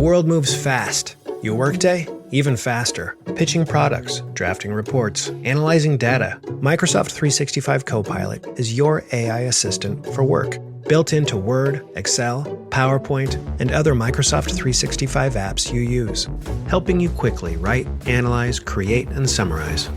world moves fast. Your workday? Even faster. Pitching products, drafting reports, analyzing data. Microsoft 365 Copilot is your AI assistant for work. Built into Word, Excel, PowerPoint, and other Microsoft 365 apps you use. Helping you quickly write, analyze, create, and summarize.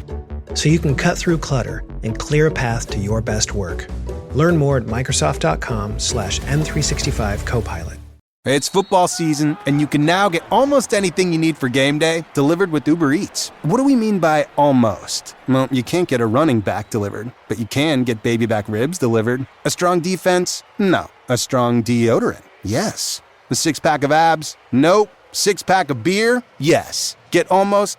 So you can cut through clutter and clear a path to your best work. Learn more at Microsoft.com/M365 Copilot. It's football season, and you can now get almost anything you need for game day delivered with Uber Eats. What do we mean by almost? Well, you can't get a running back delivered, but you can get baby back ribs delivered. A strong defense? No. A strong deodorant? Yes. A six-pack of abs? Nope. Six-pack of beer? Yes. Get almost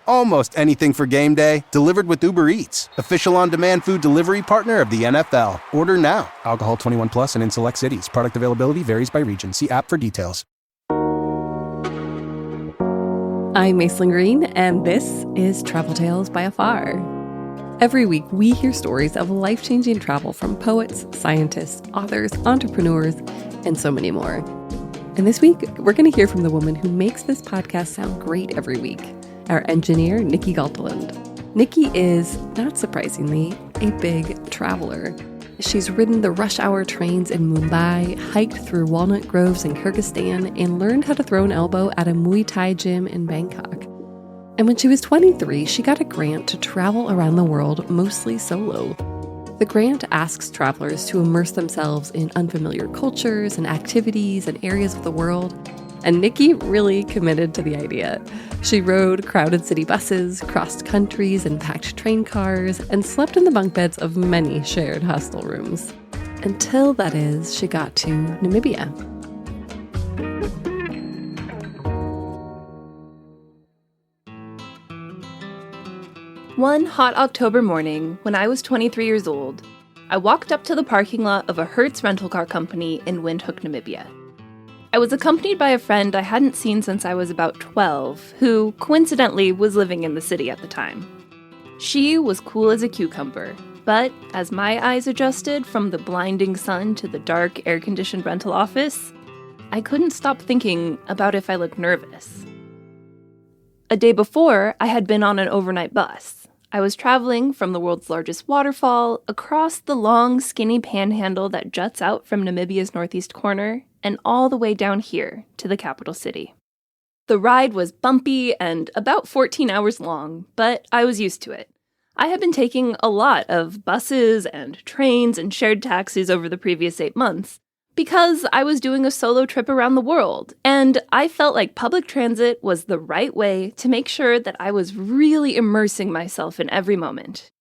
anything for game day delivered with Uber Eats, official on-demand food delivery partner of the NFL. Order now. Alcohol 21 plus and in select cities. Product availability varies by region. See app for details. I'm Macelyn Green, and this is Travel Tales by Afar. Every week, we hear stories of life-changing travel from poets, scientists, authors, entrepreneurs, and so many more. And this week, we're going to hear from the woman who makes this podcast sound great every week, our engineer, Nicolle Galteland. Nikki is, not surprisingly, a big traveler. She's ridden the rush hour trains in Mumbai, hiked through walnut groves in Kyrgyzstan, and learned how to throw an elbow at a Muay Thai gym in Bangkok. And when she was 23, she got a grant to travel around the world, mostly solo. The grant asks travelers to immerse themselves in unfamiliar cultures and activities and areas of the world, and Nikki really committed to the idea. She rode crowded city buses, crossed countries and packed train cars, and slept in the bunk beds of many shared hostel rooms. Until, that is, she got to Namibia. One hot October morning, when I was 23 years old, I walked up to the parking lot of a Hertz rental car company in Windhoek, Namibia. I was accompanied by a friend I hadn't seen since I was about 12, who, coincidentally, was living in the city at the time. She was cool as a cucumber, but as my eyes adjusted from the blinding sun to the dark, air-conditioned rental office, I couldn't stop thinking about if I looked nervous. A day before, I had been on an overnight bus. I was traveling from the world's largest waterfall across the long, skinny panhandle that juts out from Namibia's northeast corner and all the way down here to the capital city. The ride was bumpy and about 14 hours long, but I was used to it. I had been taking a lot of buses and trains and shared taxis over the previous 8 months because I was doing a solo trip around the world, and I felt like public transit was the right way to make sure that I was really immersing myself in every moment.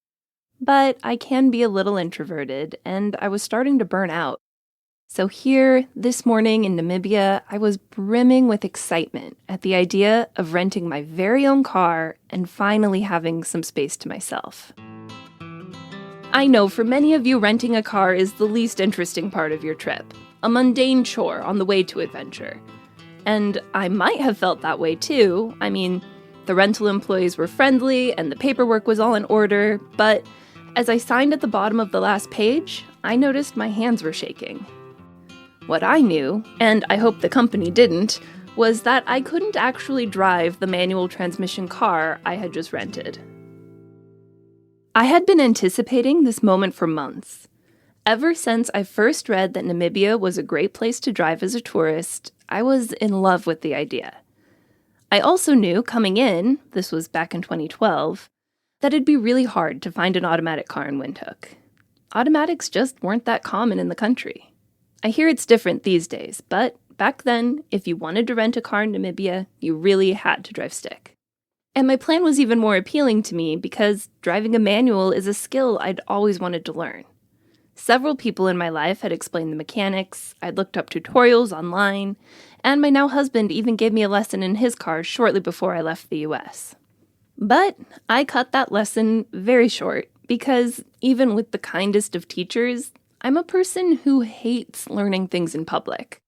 But I can be a little introverted, and I was starting to burn out. So here, this morning in Namibia, I was brimming with excitement at the idea of renting my very own car and finally having some space to myself. I know for many of you, renting a car is the least interesting part of your trip, a mundane chore on the way to adventure. And I might have felt that way too. I mean, the rental employees were friendly and the paperwork was all in order, but as I signed at the bottom of the last page, I noticed my hands were shaking. What I knew, and I hope the company didn't, was that I couldn't actually drive the manual transmission car I had just rented. I had been anticipating this moment for months. Ever since I first read that Namibia was a great place to drive as a tourist, I was in love with the idea. I also knew coming in, this was back in 2012, that it'd be really hard to find an automatic car in Windhoek. Automatics just weren't that common in the country. I hear it's different these days, but back then, if you wanted to rent a car in Namibia, you really had to drive stick. And my plan was even more appealing to me because driving a manual is a skill I'd always wanted to learn. Several people in my life had explained the mechanics, I'd looked up tutorials online, and my now husband even gave me a lesson in his car shortly before I left the US. But I cut that lesson very short because even with the kindest of teachers, I'm a person who hates learning things in public.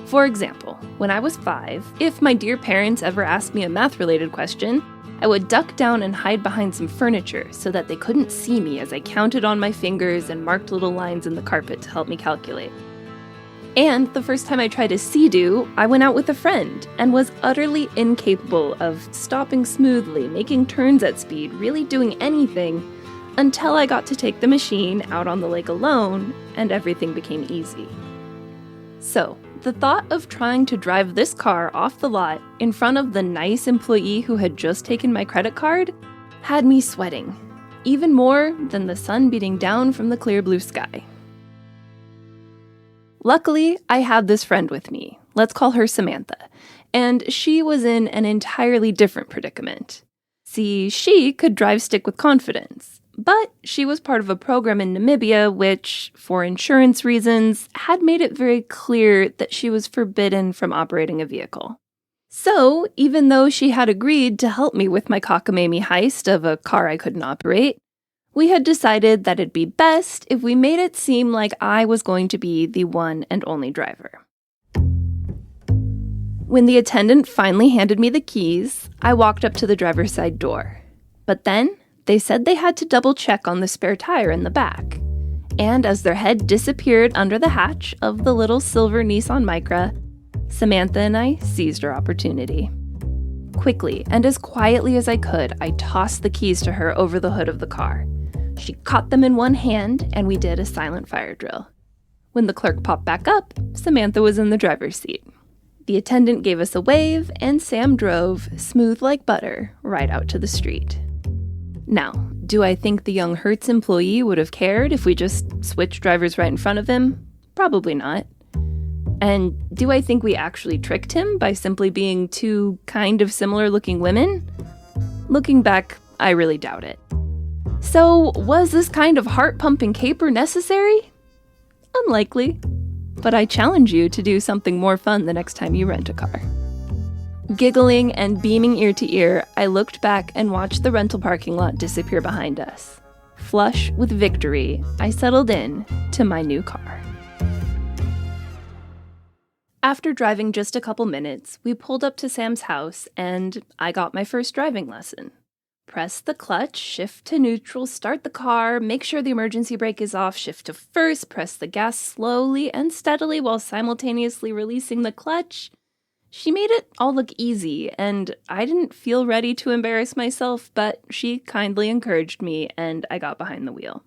For example, when I was 5, if my dear parents ever asked me a math-related question, I would duck down and hide behind some furniture so that they couldn't see me as I counted on my fingers and marked little lines in the carpet to help me calculate. And the first time I tried a sea-doo, I went out with a friend and was utterly incapable of stopping smoothly, making turns at speed, really doing anything, until I got to take the machine out on the lake alone and everything became easy. So, the thought of trying to drive this car off the lot in front of the nice employee who had just taken my credit card had me sweating, even more than the sun beating down from the clear blue sky. Luckily, I had this friend with me. Let's call her Samantha. And she was in an entirely different predicament. See, she could drive stick with confidence, but she was part of a program in Namibia which, for insurance reasons, had made it very clear that she was forbidden from operating a vehicle. So, even though she had agreed to help me with my cockamamie heist of a car I couldn't operate, we had decided that it'd be best if we made it seem like I was going to be the one and only driver. When the attendant finally handed me the keys, I walked up to the driver's side door. But then, they said they had to double check on the spare tire in the back. And as their head disappeared under the hatch of the little silver Nissan Micra, Samantha and I seized our opportunity. Quickly and as quietly as I could, I tossed the keys to her over the hood of the car. She caught them in one hand, and we did a silent fire drill. When the clerk popped back up, Samantha was in the driver's seat. The attendant gave us a wave, and Sam drove, smooth like butter, right out to the street. Now, do I think the young Hertz employee would have cared if we just switched drivers right in front of him? Probably not. And do I think we actually tricked him by simply being two kind of similar-looking women? Looking back, I really doubt it. So, was this kind of heart-pumping caper necessary? Unlikely. But I challenge you to do something more fun the next time you rent a car. Giggling and beaming ear to ear, I looked back and watched the rental parking lot disappear behind us. Flush with victory, I settled in to my new car. After driving just a couple minutes, we pulled up to Sam's house and I got my first driving lesson. Press the clutch, shift to neutral, start the car, make sure the emergency brake is off, shift to first, press the gas slowly and steadily while simultaneously releasing the clutch. She made it all look easy, and I didn't feel ready to embarrass myself, but she kindly encouraged me and I got behind the wheel.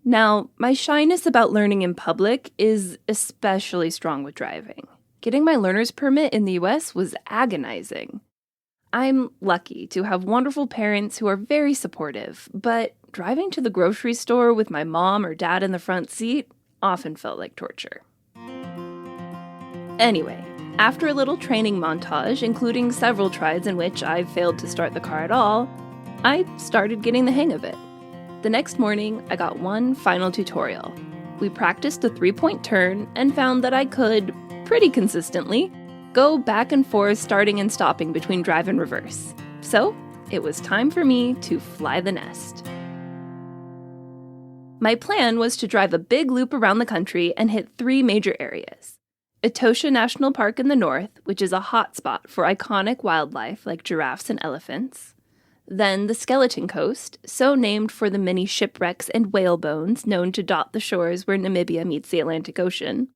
Now, my shyness about learning in public is especially strong with driving. Getting my learner's permit in the US was agonizing. I'm lucky to have wonderful parents who are very supportive, but driving to the grocery store with my mom or dad in the front seat often felt like torture. Anyway, after a little training montage, including several tries in which I failed to start the car at all, I started getting the hang of it. The next morning, I got one final tutorial. We practiced a 3-point turn and found that I could, pretty consistently, go back and forth starting and stopping between drive and reverse. So, it was time for me to fly the nest. My plan was to drive a big loop around the country and hit 3 major areas. Etosha National Park in the north, which is a hotspot for iconic wildlife like giraffes and elephants. Then the Skeleton Coast, so named for the many shipwrecks and whale bones known to dot the shores where Namibia meets the Atlantic Ocean.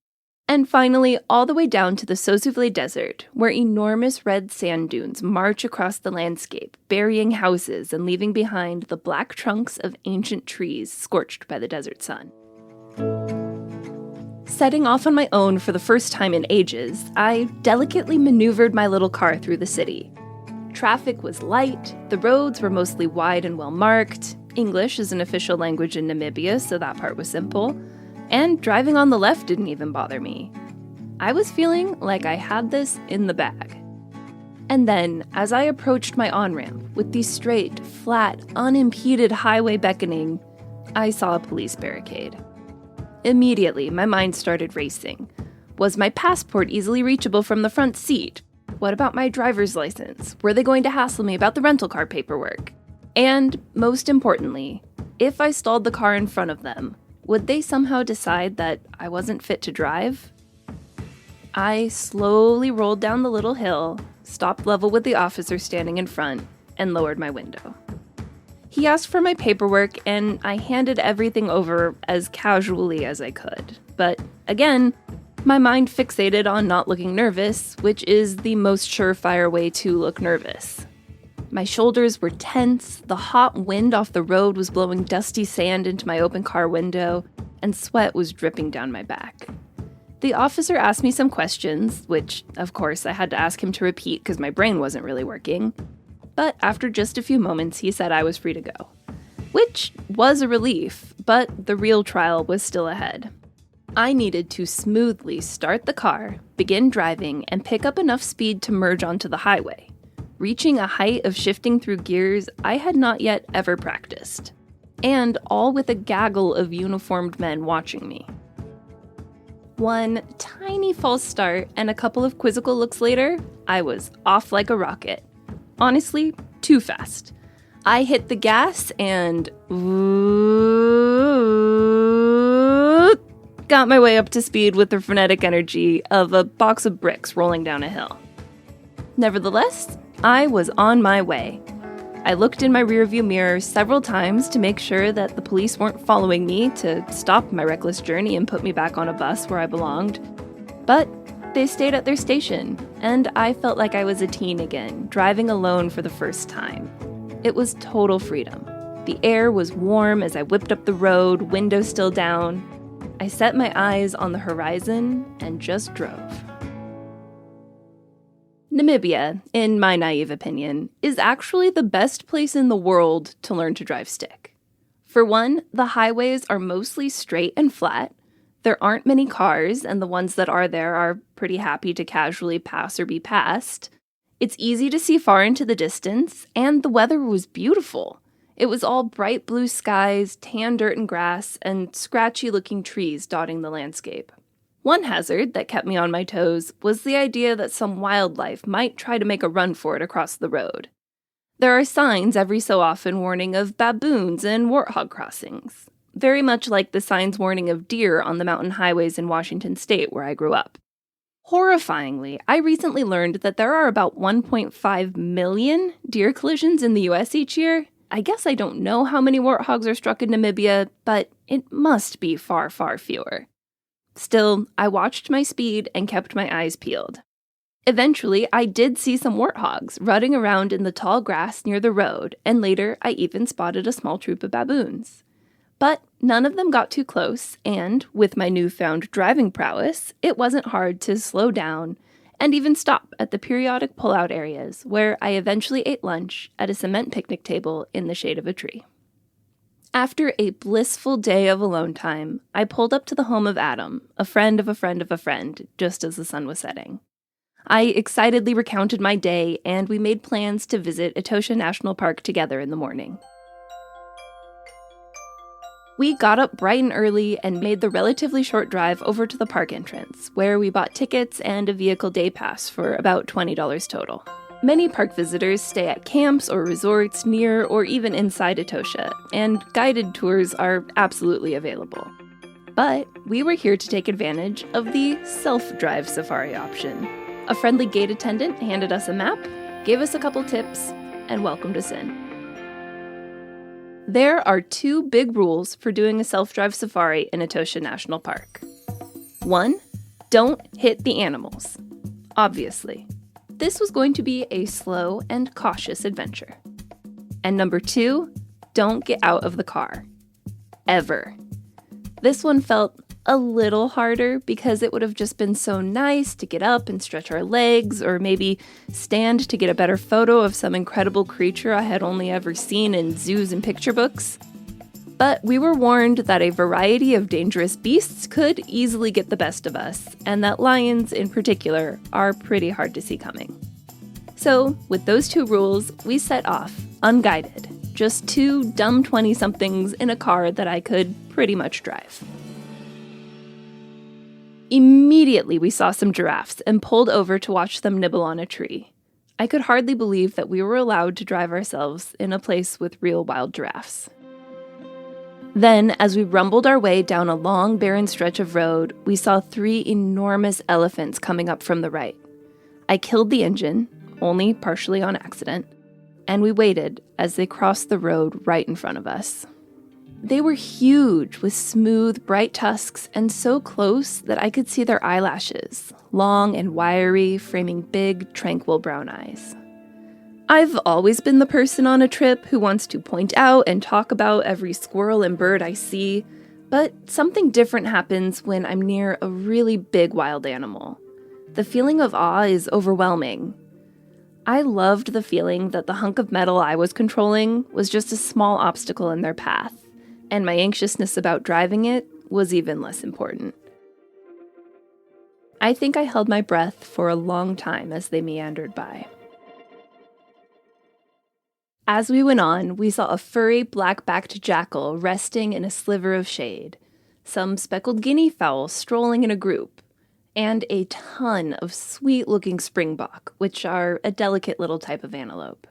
And finally, all the way down to the Sosuvle Desert, where enormous red sand dunes march across the landscape, burying houses and leaving behind the black trunks of ancient trees scorched by the desert sun. Setting off on my own for the first time in ages, I delicately maneuvered my little car through the city. Traffic was light, the roads were mostly wide and well-marked, English is an official language in Namibia, so that part was simple, and driving on the left didn't even bother me. I was feeling like I had this in the bag. And then, as I approached my on-ramp, with the straight, flat, unimpeded highway beckoning, I saw a police barricade. Immediately, my mind started racing. Was my passport easily reachable from the front seat? What about my driver's license? Were they going to hassle me about the rental car paperwork? And, most importantly, if I stalled the car in front of them, would they somehow decide that I wasn't fit to drive? I slowly rolled down the little hill, stopped level with the officer standing in front, and lowered my window. He asked for my paperwork, and I handed everything over as casually as I could. But again, My mind fixated on not looking nervous, which is the most surefire way to look nervous. My shoulders were tense, the hot wind off the road was blowing dusty sand into my open car window, and sweat was dripping down my back. The officer asked me some questions, which, of course, I had to ask him to repeat because my brain wasn't really working. But after just a few moments, he said I was free to go. Which was a relief, but the real trial was still ahead. I needed to smoothly start the car, begin driving, and pick up enough speed to merge onto the highway, reaching a height of shifting through gears I had not yet ever practiced. And all with a gaggle of uniformed men watching me. One tiny false start and a couple of quizzical looks later, I was off like a rocket. Honestly, too fast. I hit the gas and got my way up to speed with the frenetic energy of a box of bricks rolling down a hill. Nevertheless, I was on my way. I looked in my rearview mirror several times to make sure that the police weren't following me to stop my reckless journey and put me back on a bus where I belonged. But they stayed at their station, and I felt like I was a teen again, driving alone for the first time. It was total freedom. The air was warm as I whipped up the road, window still down. I set my eyes on the horizon and just drove. Namibia, in my naive opinion, is actually the best place in the world to learn to drive stick. For one, the highways are mostly straight and flat. There aren't many cars, and the ones that are there are pretty happy to casually pass or be passed. It's easy to see far into the distance, and the weather was beautiful. It was all bright blue skies, tan dirt and grass, and scratchy-looking trees dotting the landscape. One hazard that kept me on my toes was the idea that some wildlife might try to make a run for it across the road. There are signs every so often warning of baboons and warthog crossings, very much like the signs warning of deer on the mountain highways in Washington state where I grew up. Horrifyingly, I recently learned that there are about 1.5 million deer collisions in the US each year. I guess I don't know how many warthogs are struck in Namibia, but it must be far, far fewer. Still, I watched my speed and kept my eyes peeled. Eventually, I did see some warthogs rutting around in the tall grass near the road, and later I even spotted a small troop of baboons. But none of them got too close, and with my newfound driving prowess, it wasn't hard to slow down and even stop at the periodic pull-out areas where I eventually ate lunch at a cement picnic table in the shade of a tree. After a blissful day of alone time, I pulled up to the home of Adam, a friend of a friend of a friend, just as the sun was setting. I excitedly recounted my day, and we made plans to visit Etosha National Park together in the morning. We got up bright and early and made the relatively short drive over to the park entrance, where we bought tickets and a vehicle day pass for about $20 total. Many park visitors stay at camps or resorts near or even inside Etosha, and guided tours are absolutely available. But we were here to take advantage of the self-drive safari option. A friendly gate attendant handed us a map, gave us a couple tips, and welcomed us in. There are two big rules for doing a self-drive safari in Etosha National Park. 1, don't hit the animals. Obviously. This was going to be a slow and cautious adventure. And number 2, don't get out of the car. Ever. This one felt a little harder because it would have just been so nice to get up and stretch our legs, or maybe stand to get a better photo of some incredible creature I had only ever seen in zoos and picture books. But we were warned that a variety of dangerous beasts could easily get the best of us, and that lions in particular are pretty hard to see coming. So, with those two rules, we set off, unguided, just two dumb 20-somethings in a car that I could pretty much drive. Immediately, we saw some giraffes and pulled over to watch them nibble on a tree. I could hardly believe that we were allowed to drive ourselves in a place with real wild giraffes. Then, as we rumbled our way down a long, barren stretch of road, we saw 3 enormous elephants coming up from the right. I killed the engine, only partially on accident, and we waited as they crossed the road right in front of us. They were huge, with smooth, bright tusks, and so close that I could see their eyelashes, long and wiry, framing big, tranquil brown eyes. I've always been the person on a trip who wants to point out and talk about every squirrel and bird I see, but something different happens when I'm near a really big wild animal. The feeling of awe is overwhelming. I loved the feeling that the hunk of metal I was controlling was just a small obstacle in their path, and my anxiousness about driving it was even less important. I think I held my breath for a long time as they meandered by. As we went on, we saw a furry black-backed jackal resting in a sliver of shade, some speckled guinea fowl strolling in a group, and a ton of sweet-looking springbok, which are a delicate little type of antelope.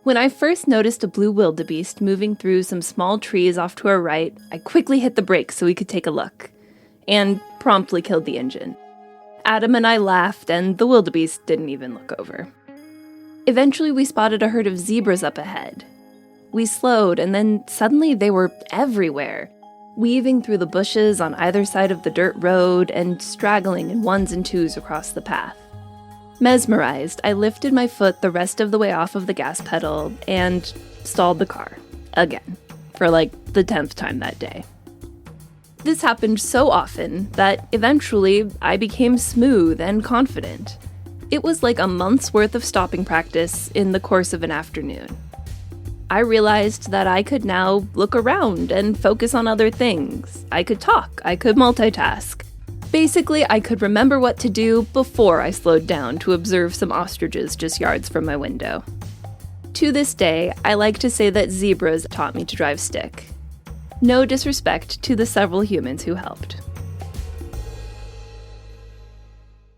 When I first noticed a blue wildebeest moving through some small trees off to our right, I quickly hit the brakes so we could take a look, and promptly killed the engine. Adam and I laughed, and the wildebeest didn't even look over. Eventually, we spotted a herd of zebras up ahead. We slowed, and then suddenly they were everywhere, weaving through the bushes on either side of the dirt road and straggling in ones and twos across the path. Mesmerized, I lifted my foot the rest of the way off of the gas pedal and stalled the car, again, for like the 10th time that day. This happened so often that eventually I became smooth and confident. It was like a month's worth of stopping practice in the course of an afternoon. I realized that I could now look around and focus on other things. I could talk, I could multitask. Basically, I could remember what to do before I slowed down to observe some ostriches just yards from my window. To this day, I like to say that zebras taught me to drive stick. No disrespect to the several humans who helped.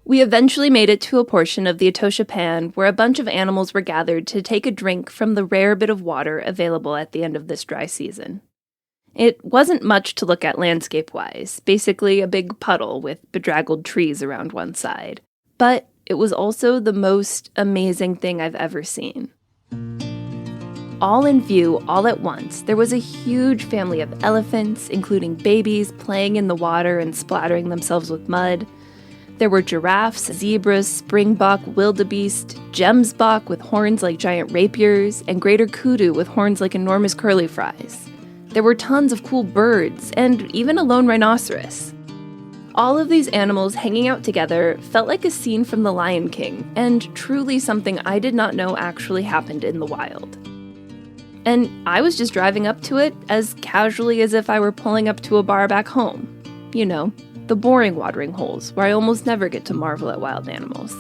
We eventually made it to a portion of the Etosha Pan where a bunch of animals were gathered to take a drink from the rare bit of water available at the end of this dry season. It wasn't much to look at landscape-wise, basically a big puddle with bedraggled trees around one side. But it was also the most amazing thing I've ever seen. All in view, all at once, there was a huge family of elephants, including babies playing in the water and splattering themselves with mud. There were giraffes, zebras, springbok, wildebeest, gemsbok with horns like giant rapiers, and greater kudu with horns like enormous curly fries. There were tons of cool birds, and even a lone rhinoceros. All of these animals hanging out together felt like a scene from The Lion King, and truly something I did not know actually happened in the wild. And I was just driving up to it as casually as if I were pulling up to a bar back home. You know, the boring watering holes where I almost never get to marvel at wild animals.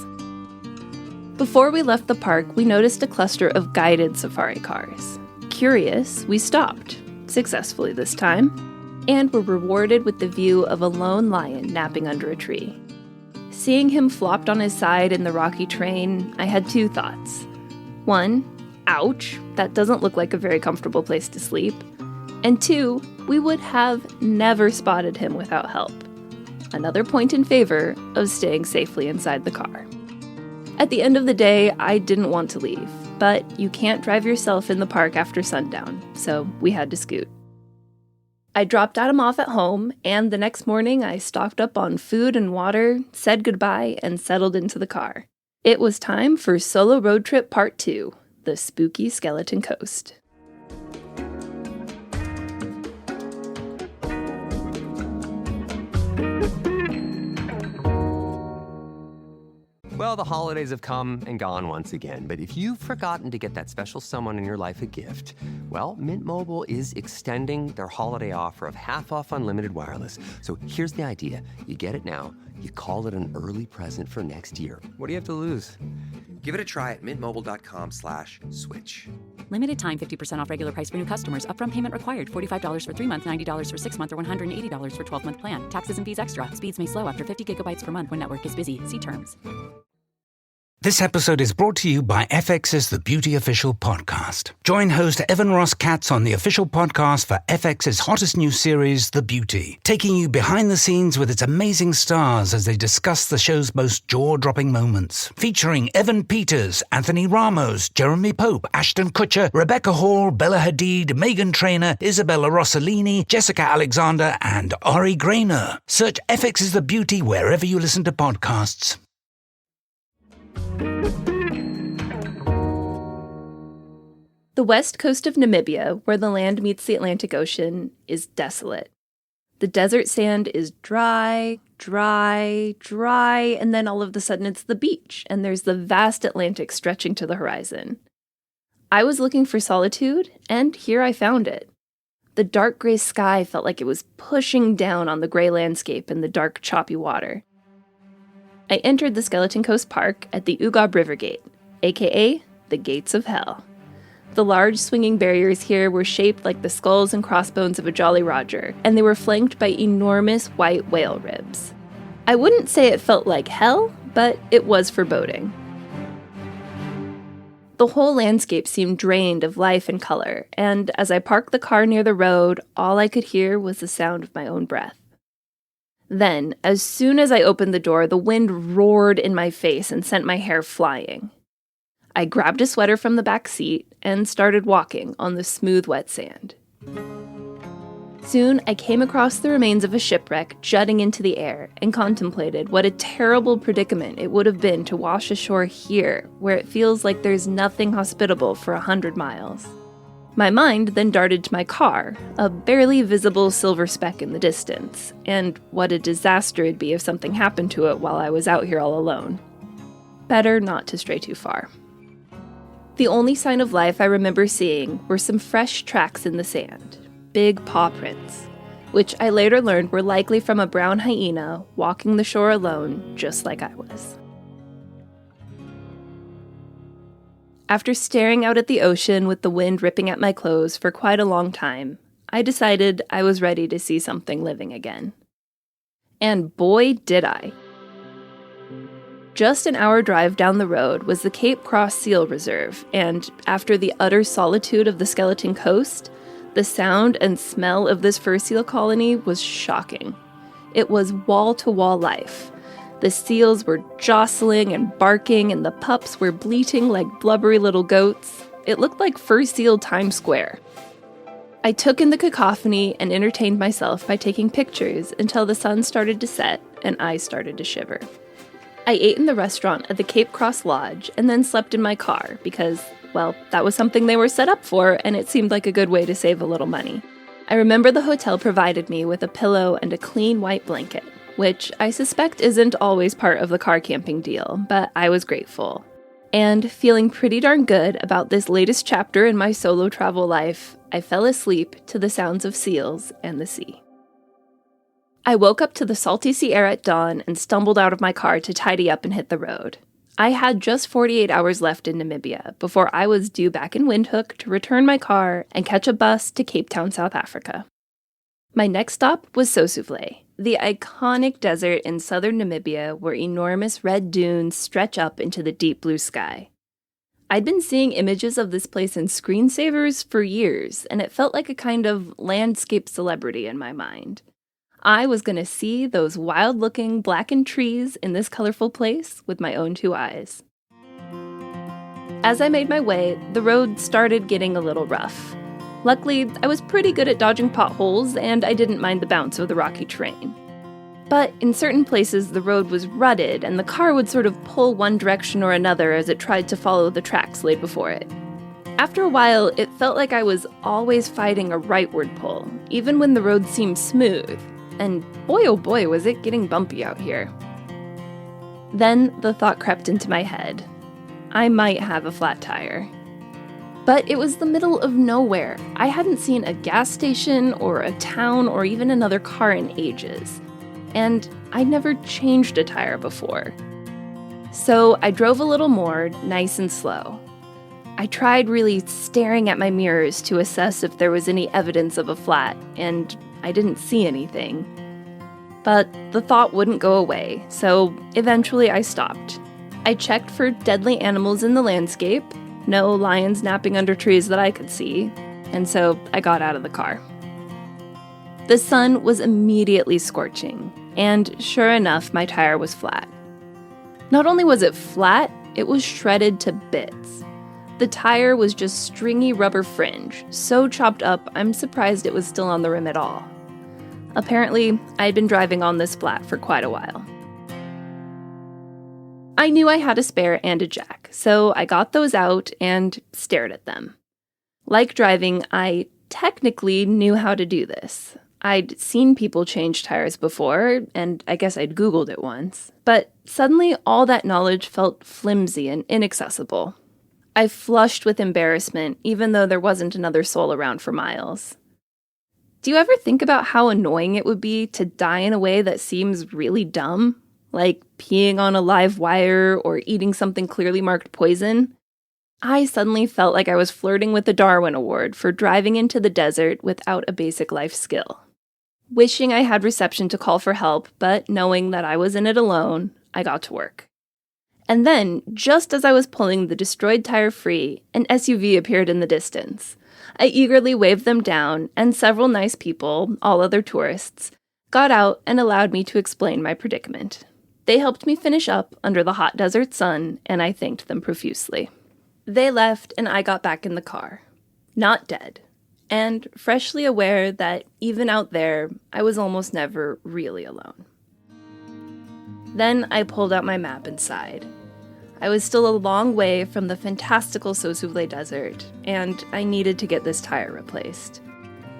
Before we left the park, we noticed a cluster of guided safari cars. Curious, we stopped, successfully this time, and were rewarded with the view of a lone lion napping under a tree. Seeing him flopped on his side in the rocky terrain, I had two thoughts. One, ouch, that doesn't look like a very comfortable place to sleep. And two, we would have never spotted him without help. Another point in favor of staying safely inside the car. At the end of the day, I didn't want to leave, but you can't drive yourself in the park after sundown, so we had to scoot. I dropped Adam off at home, and the next morning I stocked up on food and water, said goodbye, and settled into the car. It was time for Solo Road Trip Part 2, the Spooky Skeleton Coast. Well, the holidays have come and gone once again, but if you've forgotten to get that special someone in your life a gift, well, Mint Mobile is extending their holiday offer of half off unlimited wireless. So here's the idea. You get it now, you call it an early present for next year. What do you have to lose? Give it a try at mintmobile.com/switch. Limited time 50% off regular price for new customers. Upfront payment required. $45 for 3 months, $90 for 6 months, or $180 for 12-month plan. Taxes and fees extra. Speeds may slow after 50 gigabytes per month when network is busy. See terms. This episode is brought to you by FX's The Beauty Official Podcast. Join host Evan Ross Katz on the official podcast for FX's hottest new series, The Beauty, taking you behind the scenes with its amazing stars as they discuss the show's most jaw-dropping moments. Featuring Evan Peters, Anthony Ramos, Jeremy Pope, Ashton Kutcher, Rebecca Hall, Bella Hadid, Meghan Trainor, Isabella Rossellini, Jessica Alexander, and Ari Grainer. Search FX's The Beauty wherever you listen to podcasts. The west coast of Namibia, where the land meets the Atlantic Ocean, is desolate. The desert sand is dry, and then all of a sudden it's the beach, and there's the vast Atlantic stretching to the horizon. I was looking for solitude, and here I found it. The dark gray sky felt like it was pushing down on the gray landscape and the dark, choppy water. I entered the Skeleton Coast Park at the Ugab River Gate, aka the Gates of Hell. The large swinging barriers here were shaped like the skulls and crossbones of a Jolly Roger, and they were flanked by enormous white whale ribs. I wouldn't say it felt like hell, but it was foreboding. The whole landscape seemed drained of life and color, and as I parked the car near the road, all I could hear was the sound of my own breath. Then, as soon as I opened the door, the wind roared in my face and sent my hair flying. I grabbed a sweater from the back seat and started walking on the smooth, wet sand. Soon, I came across the remains of a shipwreck jutting into the air and contemplated what a terrible predicament it would have been to wash ashore here, where it feels like there's nothing hospitable for 100 miles. My mind then darted to my car, a barely visible silver speck in the distance, and what a disaster it'd be if something happened to it while I was out here all alone. Better not to stray too far. The only sign of life I remember seeing were some fresh tracks in the sand, big paw prints, which I later learned were likely from a brown hyena walking the shore alone, just like I was. After staring out at the ocean with the wind ripping at my clothes for quite a long time, I decided I was ready to see something living again. And boy, did I. Just an hour drive down the road was the Cape Cross Seal Reserve, and after the utter solitude of the Skeleton Coast, the sound and smell of this fur seal colony was shocking. It was wall-to-wall life. The seals were jostling and barking, and the pups were bleating like blubbery little goats. It looked like Fur Seal Times Square. I took in the cacophony and entertained myself by taking pictures until the sun started to set and I started to shiver. I ate in the restaurant at the Cape Cross Lodge and then slept in my car because, well, that was something they were set up for, and it seemed like a good way to save a little money. I remember the hotel provided me with a pillow and a clean white blanket, which I suspect isn't always part of the car camping deal, but I was grateful. And feeling pretty darn good about this latest chapter in my solo travel life, I fell asleep to the sounds of seals and the sea. I woke up to the salty sea air at dawn and stumbled out of my car to tidy up and hit the road. I had just 48 hours left in Namibia before I was due back in Windhoek to return my car and catch a bus to Cape Town, South Africa. My next stop was Sosuvle, the iconic desert in southern Namibia where enormous red dunes stretch up into the deep blue sky. I'd been seeing images of this place in screensavers for years, and it felt like a kind of landscape celebrity in my mind. I was going to see those wild-looking blackened trees in this colorful place with my own two eyes. As I made my way, the road started getting a little rough. Luckily, I was pretty good at dodging potholes, and I didn't mind the bounce of the rocky terrain. But in certain places, the road was rutted, and the car would sort of pull one direction or another as it tried to follow the tracks laid before it. After a while, it felt like I was always fighting a rightward pull, even when the road seemed smooth. And boy oh boy was it getting bumpy out here. Then the thought crept into my head. I might have a flat tire. But it was the middle of nowhere. I hadn't seen a gas station or a town or even another car in ages. And I'd never changed a tire before. So I drove a little more, nice and slow. I tried really staring at my mirrors to assess if there was any evidence of a flat, and I didn't see anything. But the thought wouldn't go away, so eventually I stopped. I checked for deadly animals in the landscape, no lions napping under trees that I could see, and so I got out of the car. The sun was immediately scorching, and sure enough, my tire was flat. Not only was it flat, it was shredded to bits. The tire was just stringy rubber fringe, so chopped up I'm surprised it was still on the rim at all. Apparently, I'd been driving on this flat for quite a while. I knew I had a spare and a jack, so I got those out and stared at them. Like driving, I technically knew how to do this. I'd seen people change tires before, and I guess I'd Googled it once, but suddenly all that knowledge felt flimsy and inaccessible. I flushed with embarrassment, even though there wasn't another soul around for miles. Do you ever think about how annoying it would be to die in a way that seems really dumb? Like peeing on a live wire or eating something clearly marked poison? I suddenly felt like I was flirting with the Darwin Award for driving into the desert without a basic life skill. Wishing I had reception to call for help, but knowing that I was in it alone, I got to work. And then, just as I was pulling the destroyed tire free, an SUV appeared in the distance. I eagerly waved them down, and several nice people, all other tourists, got out and allowed me to explain my predicament. They helped me finish up under the hot desert sun, and I thanked them profusely. They left, and I got back in the car. Not dead. And freshly aware that even out there, I was almost never really alone. Then I pulled out my map and sighed. I was still a long way from the fantastical Sosuvle Desert, and I needed to get this tire replaced.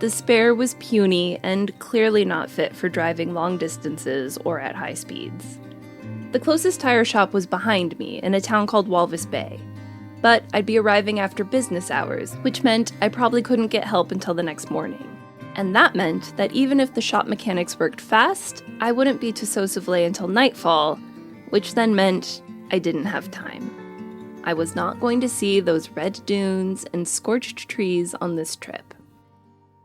The spare was puny and clearly not fit for driving long distances or at high speeds. The closest tire shop was behind me in a town called Walvis Bay, but I'd be arriving after business hours, which meant I probably couldn't get help until the next morning. And that meant that even if the shop mechanics worked fast, I wouldn't be to Sosuvle until nightfall, which then meant I didn't have time. I was not going to see those red dunes and scorched trees on this trip.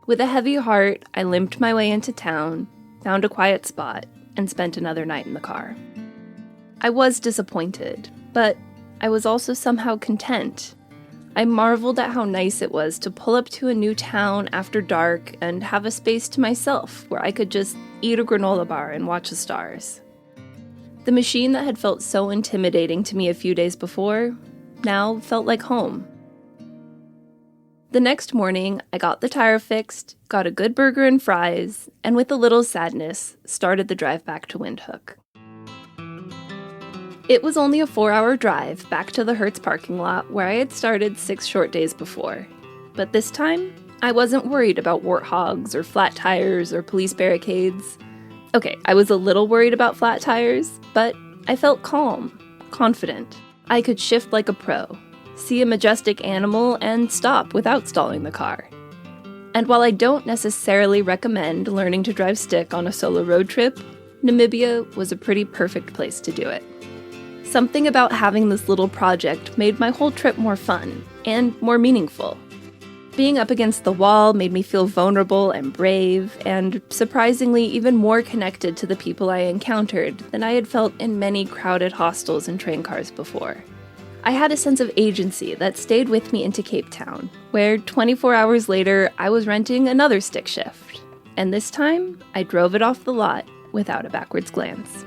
With a heavy heart, I limped my way into town, found a quiet spot, and spent another night in the car. I was disappointed, but I was also somehow content. I marveled at how nice it was to pull up to a new town after dark and have a space to myself where I could just eat a granola bar and watch the stars. The machine that had felt so intimidating to me a few days before now felt like home. The next morning, I got the tire fixed, got a good burger and fries, and with a little sadness, started the drive back to Windhoek. It was only a 4-hour drive back to the Hertz parking lot where I had started 6 short days before. But this time, I wasn't worried about warthogs or flat tires or police barricades. Okay, I was a little worried about flat tires, but I felt calm, confident. I could shift like a pro, see a majestic animal, and stop without stalling the car. And while I don't necessarily recommend learning to drive stick on a solo road trip, Namibia was a pretty perfect place to do it. Something about having this little project made my whole trip more fun and more meaningful. Being up against the wall made me feel vulnerable and brave, and surprisingly even more connected to the people I encountered than I had felt in many crowded hostels and train cars before. I had a sense of agency that stayed with me into Cape Town, where 24 hours later I was renting another stick shift. And this time, I drove it off the lot without a backwards glance.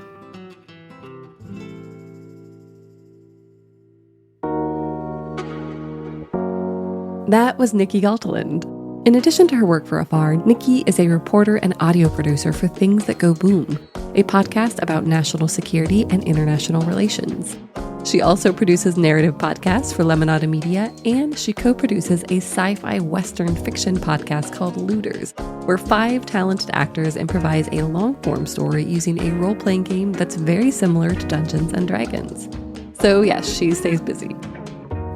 That was Nicolle Galteland. In addition to her work for Afar, Nikki is a reporter and audio producer for Things That Go Boom, a podcast about national security and international relations. She also produces narrative podcasts for Lemonada Media, and she co-produces a sci-fi Western fiction podcast called Looters, where 5 talented actors improvise a long-form story using a role-playing game that's very similar to Dungeons & Dragons. So yes, she stays busy.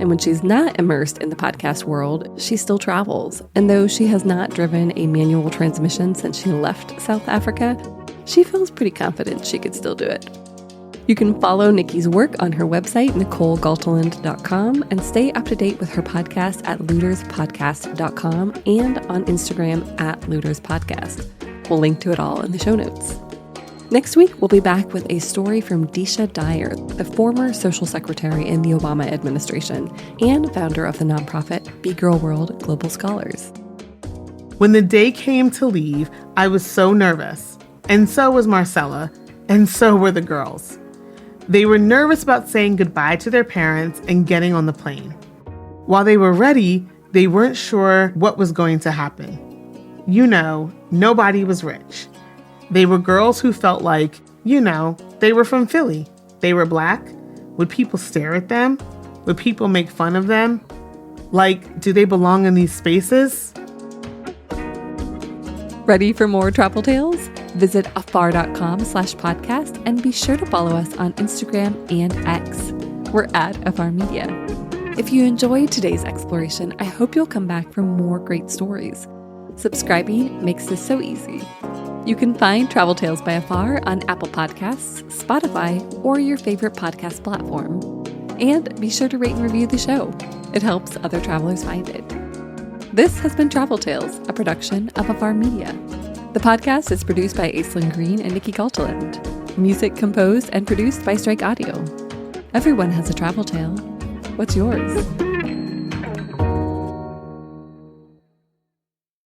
And when she's not immersed in the podcast world, she still travels. And though she has not driven a manual transmission since she left South Africa, she feels pretty confident she could still do it. You can follow Nikki's work on her website, NicolleGalteland.com, and stay up to date with her podcast at looterspodcast.com and on Instagram at looterspodcast. We'll link to it all in the show notes. Next week, we'll be back with a story from Disha Dyer, the former social secretary in the Obama administration and founder of the nonprofit Be Girl World Global Scholars. When the day came to leave, I was so nervous, and so was Marcella, and so were the girls. They were nervous about saying goodbye to their parents and getting on the plane. While they were ready, they weren't sure what was going to happen. You know, nobody was rich. They were girls who felt like, they were from Philly. They were Black. Would people stare at them? Would people make fun of them? Like, do they belong in these spaces? Ready for more Travel Tales? Visit afar.com/podcast and be sure to follow us on Instagram and X. We're at Afar Media. If you enjoyed today's exploration, I hope you'll come back for more great stories. Subscribing makes this so easy. You can find Travel Tales by Afar on Apple Podcasts, Spotify, or your favorite podcast platform. And be sure to rate and review the show. It helps other travelers find it. This has been Travel Tales, a production of Afar Media. The podcast is produced by Aislinn Green and Nicolle Galteland. Music composed and produced by Strike Audio. Everyone has a travel tale. What's yours?